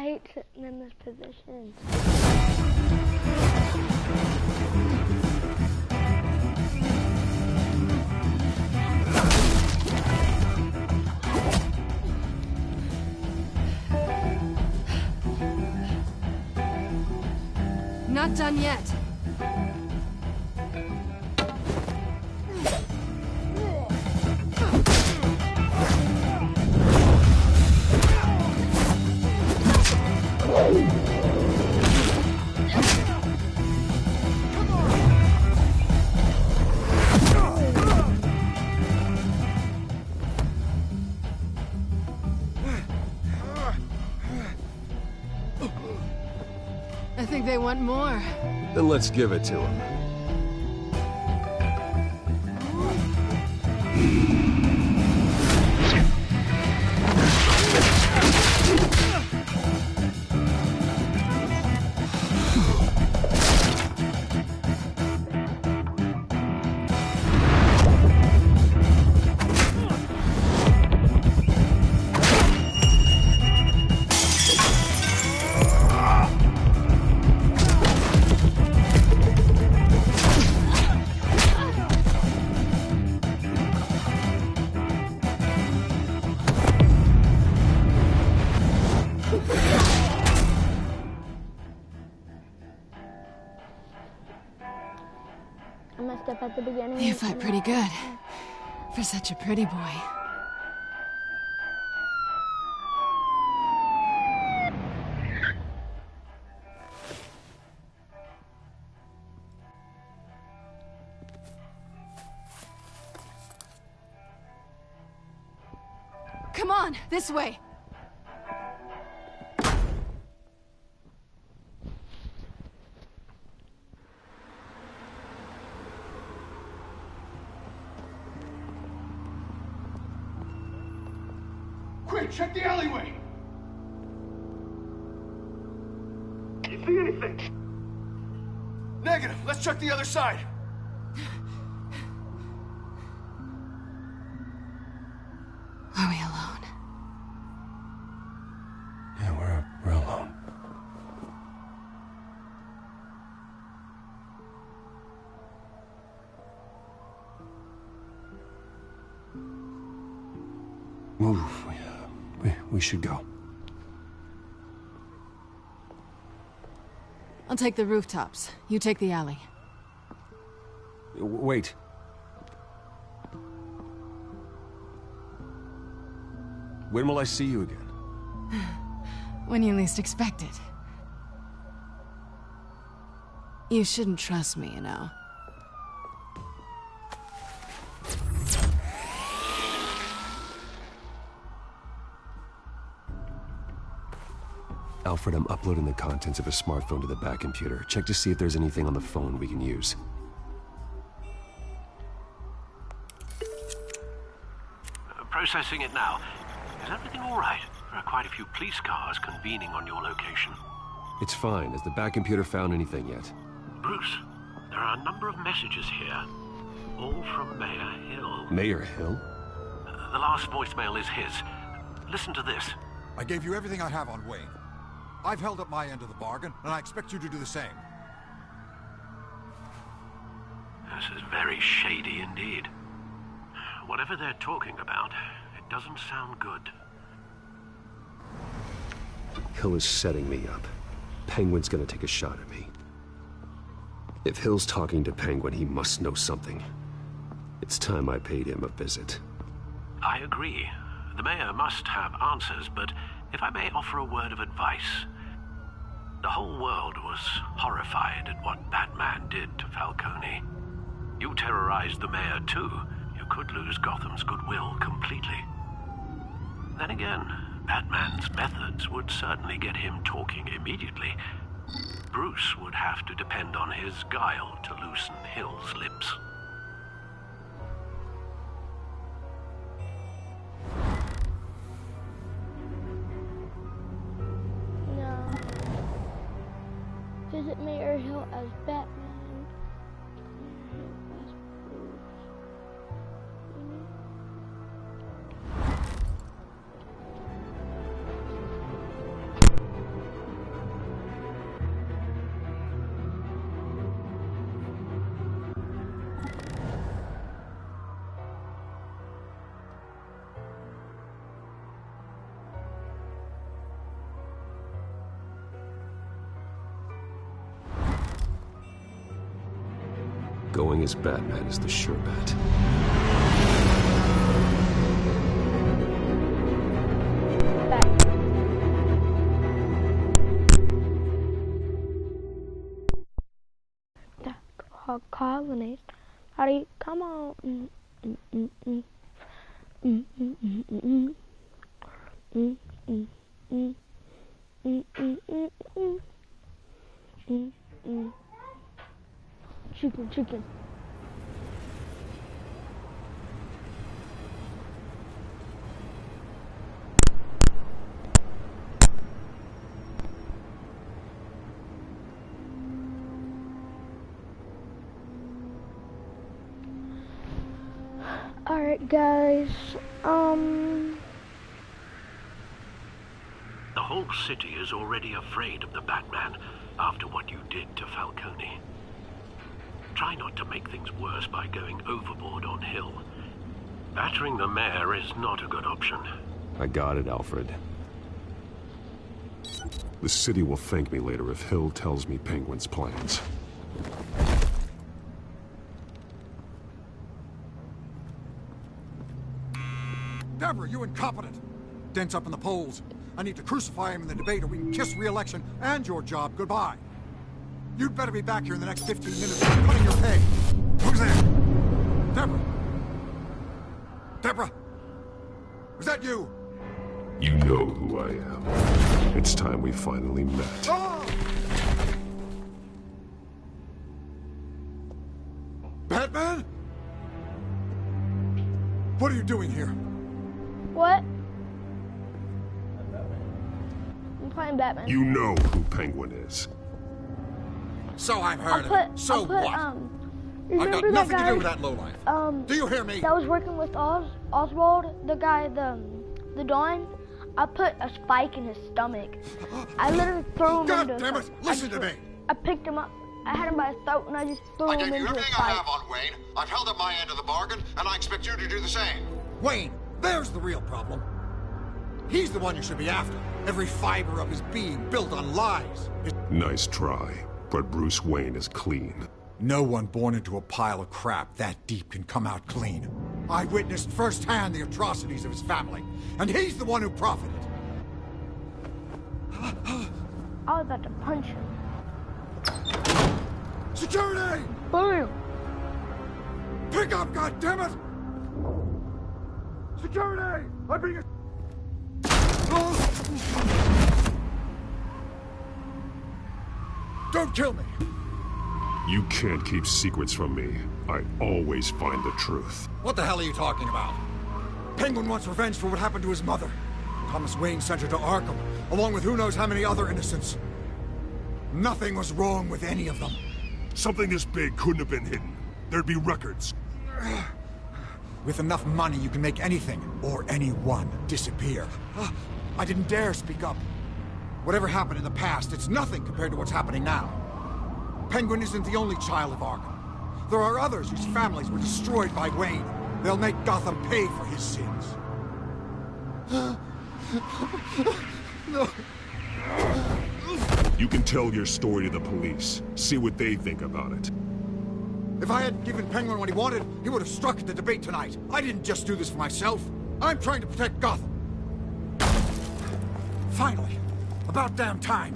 [SPEAKER 9] I hate sitting in this position.
[SPEAKER 16] Not done yet. think they want more.
[SPEAKER 6] Then let's give it to them.
[SPEAKER 9] I messed up at the beginning.
[SPEAKER 16] You fight pretty good. For such a pretty boy. Come on, this way.
[SPEAKER 20] Quick, check the alleyway!
[SPEAKER 13] You see anything?
[SPEAKER 20] Negative. Let's check the other side.
[SPEAKER 16] Are we alone?
[SPEAKER 7] Yeah, we're alone. Move. We should go.
[SPEAKER 16] I'll take the rooftops. You take the alley.
[SPEAKER 7] Wait. When will I see you again?
[SPEAKER 16] When you least expect it. You shouldn't trust me, you know.
[SPEAKER 7] Alfred, I'm uploading the contents of a smartphone to the back computer. Check to see if there's anything on the phone we can use.
[SPEAKER 5] Processing it now. Is everything all right? There are quite a few police cars convening on your location.
[SPEAKER 7] It's fine. Has the back computer found anything yet?
[SPEAKER 5] Bruce, there are a number of messages here. All from Mayor Hill.
[SPEAKER 7] Mayor Hill?
[SPEAKER 5] The last voicemail is his. Listen to this.
[SPEAKER 21] I gave you everything I have on Wayne. I've held up my end of the bargain, and I expect you to do the same.
[SPEAKER 5] This is very shady indeed. Whatever they're talking about, it doesn't sound good.
[SPEAKER 7] Hill is setting me up. Penguin's gonna take a shot at me. If Hill's talking to Penguin, he must know something. It's time I paid him a visit.
[SPEAKER 5] I agree. The mayor must have answers, but if I may offer a word of advice. The whole world was horrified at what Batman did to Falcone. You terrorized the mayor too. You could lose Gotham's goodwill completely. Then again, Batman's methods would certainly get him talking immediately. Bruce would have to depend on his guile to loosen Hill's lips.
[SPEAKER 9] No. Visit Mayor Hill as Batman.
[SPEAKER 7] Going as Batman is the sure bet.
[SPEAKER 9] Colonies. How do you come on? Chicken. Alright guys,
[SPEAKER 5] The whole city is already afraid of the Batman after what you did to Falcone. Try not to make things worse by going overboard on Hill. Battering the mayor is not a good option.
[SPEAKER 6] I got it, Alfred.
[SPEAKER 7] The city will thank me later if Hill tells me Penguin's plans.
[SPEAKER 21] Deborah, you incompetent! Dent's up in the polls. I need to crucify him in the debate or we can kiss re-election and your job goodbye. You'd better be back here in the next 15 minutes or I'm cutting your pay. Who's there? Deborah? Deborah? Was that you?
[SPEAKER 7] You know who I am. It's time we finally met.
[SPEAKER 21] Oh! Batman? What are you doing here?
[SPEAKER 9] what? I'm playing Batman.
[SPEAKER 7] You know who Penguin is.
[SPEAKER 21] So I've heard of it. So what? I've got nothing to do with that lowlife. Do you hear me?
[SPEAKER 9] That was working with Oswald, the guy, the Don. I put a spike in his stomach. I literally threw him
[SPEAKER 21] God
[SPEAKER 9] into
[SPEAKER 21] damn it! Listen to me.
[SPEAKER 9] I picked him up. I had him by his throat and I just threw him into a
[SPEAKER 21] everything
[SPEAKER 9] spike.
[SPEAKER 21] I have on Wayne. I've held up my end of the bargain, and I expect you to do the same. Wayne, there's the real problem. He's the one you should be after. Every fiber of his being built on lies.
[SPEAKER 7] Nice try, but Bruce Wayne is clean.
[SPEAKER 21] No one born into a pile of crap that deep can come out clean. I witnessed firsthand the atrocities of his family, and he's the one who profited.
[SPEAKER 9] I was about to punch him.
[SPEAKER 21] Security!
[SPEAKER 9] Boom!
[SPEAKER 21] Pick up, goddammit! Security! I'm being... Don't kill me!
[SPEAKER 7] You can't keep secrets from me. I always find the truth.
[SPEAKER 21] What the hell are you talking about? Penguin wants revenge for what happened to his mother. Thomas Wayne sent her to Arkham, along with who knows how many other innocents. Nothing was wrong with any of them.
[SPEAKER 7] Something this big couldn't have been hidden. There'd be records.
[SPEAKER 21] With enough money, you can make anything, or anyone, disappear. I didn't dare speak up. Whatever happened in the past, it's nothing compared to what's happening now. Penguin isn't the only child of Arkham. There are others whose families were destroyed by Wayne. They'll make Gotham pay for his sins. No.
[SPEAKER 7] You can tell your story to the police. See what they think about it.
[SPEAKER 21] If I hadn't given Penguin what he wanted, he would have struck at the debate tonight. I didn't just do this for myself. I'm trying to protect Gotham. Finally. About damn time.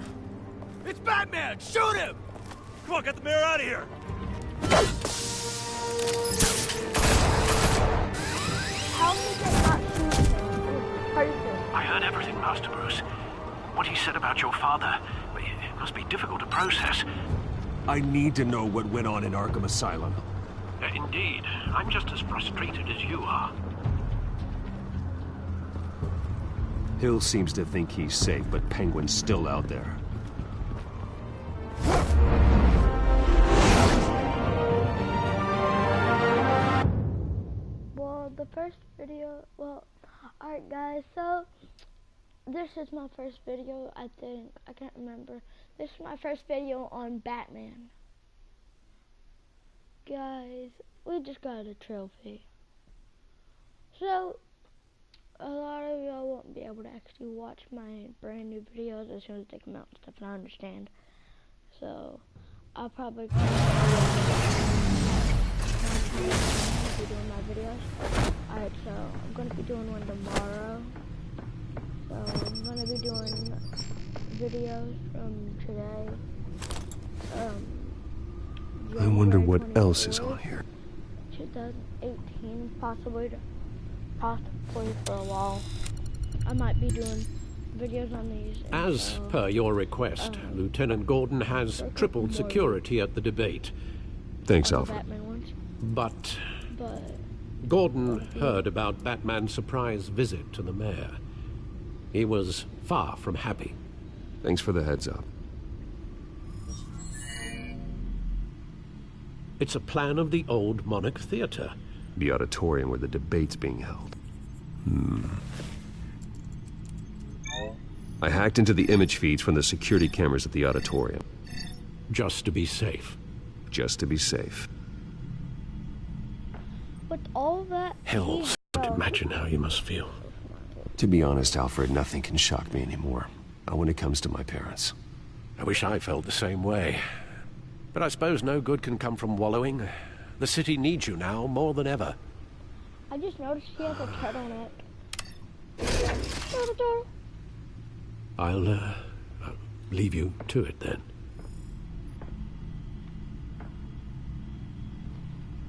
[SPEAKER 12] It's Batman! Shoot him! Come on, get the mayor out of here!
[SPEAKER 9] How did they not shoot him?
[SPEAKER 5] I heard everything, Master Bruce. What he said about your father, it must be difficult to process.
[SPEAKER 6] I need to know what went on in Arkham Asylum.
[SPEAKER 5] Indeed. I'm just as frustrated as you are.
[SPEAKER 6] Hill seems to think he's safe, but Penguin's still out there.
[SPEAKER 9] Well, the first video, alright guys, so this is my first video, I think. I can't remember. This is my first video on Batman. Guys, we just got a trophy. So, a lot of y'all won't be able to actually watch my brand new videos as soon as they come out and stuff, and I understand. So, I'll probably be doing my videos. Alright, so I'm going to be doing one tomorrow. So, I'm going to be doing videos from today.
[SPEAKER 6] I wonder what else is on here.
[SPEAKER 9] 2018, possibly for a while. I might be doing videos on these.
[SPEAKER 8] As per your request, Lieutenant Gordon has tripled security at the debate.
[SPEAKER 7] Thanks, Alfred.
[SPEAKER 8] But Gordon heard about Batman's surprise visit to the mayor. He was far from happy.
[SPEAKER 7] Thanks for the heads up.
[SPEAKER 8] It's a plan of the old Monarch Theater.
[SPEAKER 7] The auditorium where the debate's being held. I hacked into the image feeds from the security cameras at the auditorium.
[SPEAKER 8] Just to be safe.
[SPEAKER 7] Just to be safe.
[SPEAKER 9] With all that...
[SPEAKER 8] Hills. Imagine how you must feel.
[SPEAKER 7] To be honest, Alfred, nothing can shock me anymore. Not when it comes to my parents.
[SPEAKER 8] I wish I felt the same way. But I suppose no good can come from wallowing. The city needs you now more than ever.
[SPEAKER 9] I just noticed he has a turtleneck.
[SPEAKER 8] I'll leave you to it then.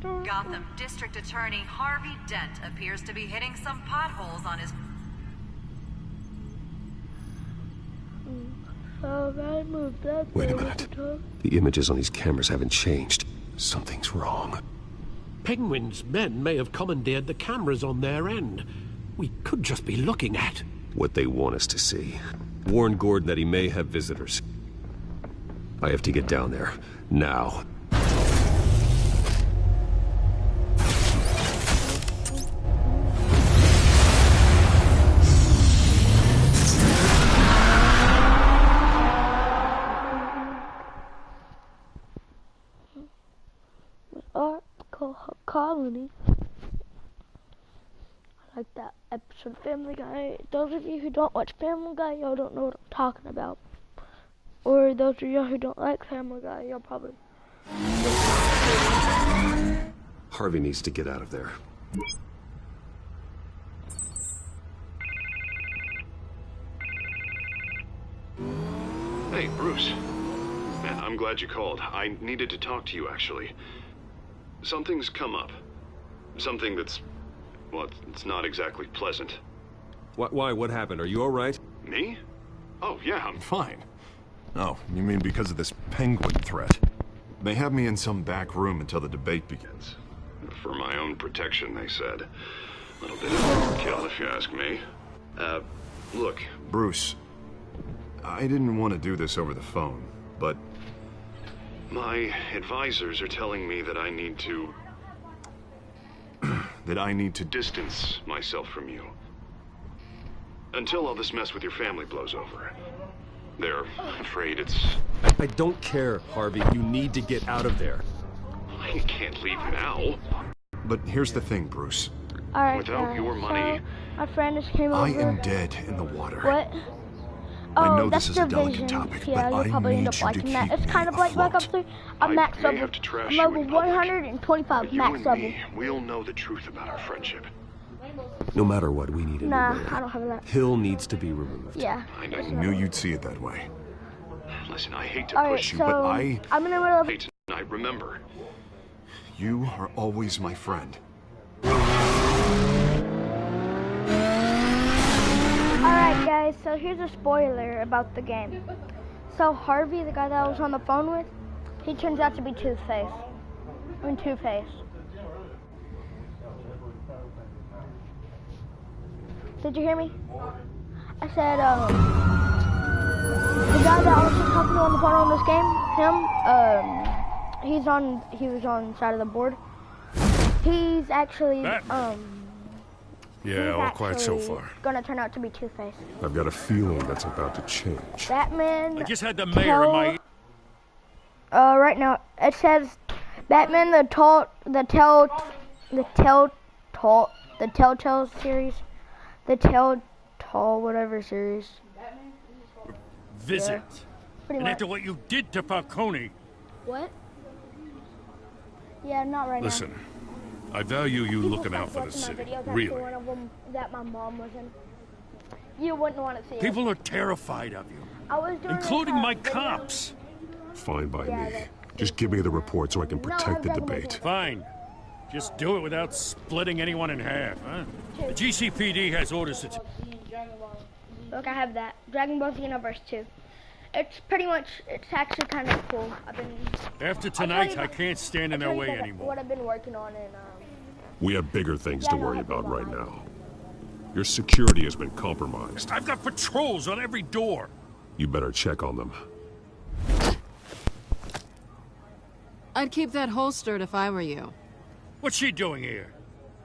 [SPEAKER 4] Gotham District Attorney Harvey Dent appears to be hitting some potholes on his...
[SPEAKER 7] Wait a minute. The images on these cameras haven't changed. Something's wrong.
[SPEAKER 8] Penguin's men may have commandeered the cameras on their end. We could just be looking at...
[SPEAKER 7] what they want us to see. Warn Gordon that he may have visitors. I have to get down there. Now.
[SPEAKER 9] Colony. I like that episode of Family Guy. Those of you who don't watch Family Guy, y'all don't know what I'm talking about. Or those of you who don't like Family Guy, y'all probably...
[SPEAKER 7] Harvey needs to get out of there.
[SPEAKER 22] Hey, Bruce. Man, I'm glad you called. I needed to talk to you, actually. Something's come up. Something that's... well, it's not exactly pleasant.
[SPEAKER 7] Why? What happened? Are you all right?
[SPEAKER 22] Me? Oh, yeah, I'm fine.
[SPEAKER 1] Oh, you mean because of this Penguin threat? They have me in some back room until the debate begins.
[SPEAKER 22] For my own protection, they said. A little bit of overkill, if you ask me. Look.
[SPEAKER 1] Bruce, I didn't want to do this over the phone, but...
[SPEAKER 22] my advisors are telling me that I need to...
[SPEAKER 1] that I need to
[SPEAKER 22] distance myself from you. Until all this mess with your family blows over. They're afraid it's...
[SPEAKER 7] I don't care, Harvey. You need to get out of there.
[SPEAKER 22] I can't leave now.
[SPEAKER 1] But here's the thing, Bruce.
[SPEAKER 9] Alright,
[SPEAKER 22] without your money...
[SPEAKER 9] so my friend just came over.
[SPEAKER 1] I am dead in the water.
[SPEAKER 9] What?
[SPEAKER 1] I know
[SPEAKER 9] that's
[SPEAKER 1] this is a
[SPEAKER 9] Division.
[SPEAKER 1] delicate topic,
[SPEAKER 9] yeah,
[SPEAKER 1] but
[SPEAKER 9] you'll probably end up liking that. It's kind of like Black Ops 3. I'm max level. I'm level 125 max level.
[SPEAKER 22] We'll know the truth about our friendship.
[SPEAKER 7] No matter what, we need a new mayor.
[SPEAKER 9] I don't have that.
[SPEAKER 7] Hill needs to be removed.
[SPEAKER 9] Yeah.
[SPEAKER 1] I knew you'd see it that way.
[SPEAKER 22] Listen, I hate to push you, but
[SPEAKER 9] I'm in the middle of...
[SPEAKER 22] I remember.
[SPEAKER 1] You are always my friend.
[SPEAKER 9] Alright guys, so here's a spoiler about the game. So Harvey, the guy that I was on the phone with, he turns out to be Two-Face. Two-Face. Did you hear me? I said, the guy that I was just talking to on the phone on this game, he was on side of the board. He's actually,
[SPEAKER 11] yeah, all quiet so far.
[SPEAKER 9] Gonna turn out to be Two-Face.
[SPEAKER 7] I've got a feeling that's about to change.
[SPEAKER 9] Batman.
[SPEAKER 11] I just had the mayor in my...
[SPEAKER 9] right now it says Batman the Telltale series, the Telltale whatever series.
[SPEAKER 11] Visit.
[SPEAKER 9] Yeah,
[SPEAKER 11] and
[SPEAKER 9] much.
[SPEAKER 11] after what you did to Falcone.
[SPEAKER 9] What? Yeah, not right
[SPEAKER 11] Listen,
[SPEAKER 9] now.
[SPEAKER 11] I value you looking out for the city. Really.
[SPEAKER 9] One of them that my mom was in. You wouldn't want to see
[SPEAKER 11] People are terrified of you.
[SPEAKER 9] I was doing
[SPEAKER 11] including my cops.
[SPEAKER 7] Fine by me. Just give me the report so I can protect the debate.
[SPEAKER 11] Fine. Just do it without splitting anyone in half, huh? The GCPD has orders to...
[SPEAKER 9] Look, I have that. Dragon Ball Xenoverse 2. It's pretty much, it's actually kind of cool.
[SPEAKER 11] After tonight, I can't stand in their way anymore.
[SPEAKER 9] What I've been working on in,
[SPEAKER 7] We have bigger things to worry about right now. Your security has been compromised.
[SPEAKER 11] I've got patrols on every door.
[SPEAKER 7] You better check on them.
[SPEAKER 16] I'd keep that holstered if I were you.
[SPEAKER 11] What's she doing here?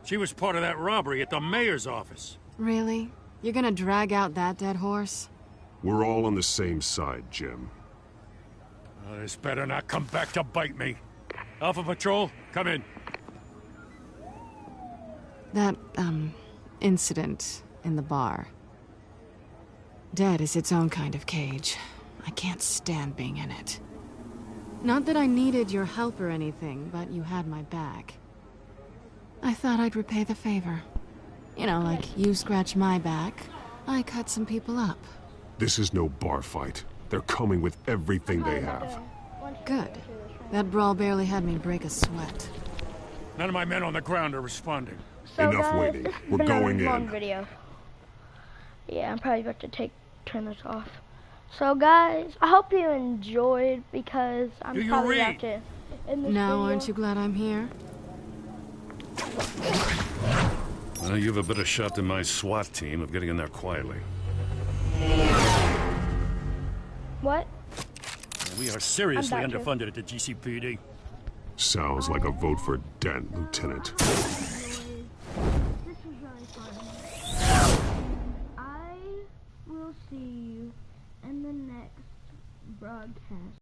[SPEAKER 11] She was part of that robbery at the mayor's office.
[SPEAKER 16] Really? You're gonna drag out that dead horse?
[SPEAKER 7] We're all on the same side, Jim.
[SPEAKER 11] Oh, this better not come back to bite me. Alpha Patrol, come in.
[SPEAKER 16] That, incident in the bar. Dead is its own kind of cage. I can't stand being in it. Not that I needed your help or anything, but you had my back. I thought I'd repay the favor. You know, like you scratch my back, I cut some people up.
[SPEAKER 7] This is no bar fight. They're coming with everything they have.
[SPEAKER 16] Good. That brawl barely had me break a sweat.
[SPEAKER 11] None of my men on the ground are responding.
[SPEAKER 9] So
[SPEAKER 7] Enough
[SPEAKER 9] guys,
[SPEAKER 7] waiting.
[SPEAKER 9] this has
[SPEAKER 7] We're
[SPEAKER 9] been
[SPEAKER 7] going
[SPEAKER 9] a long
[SPEAKER 7] in.
[SPEAKER 9] video. Yeah, I'm probably about to turn this off. So guys, I hope you enjoyed because I'm probably about to end this
[SPEAKER 16] Now,
[SPEAKER 9] video.
[SPEAKER 16] aren't you glad I'm here?
[SPEAKER 11] Well, you have a better shot than my SWAT team of getting in there quietly.
[SPEAKER 9] What?
[SPEAKER 11] We are seriously
[SPEAKER 9] I'm about to.
[SPEAKER 11] underfunded at the GCPD.
[SPEAKER 7] Sounds like a vote for Dent, Lieutenant.
[SPEAKER 9] This was really fun. I will see you in the next broadcast.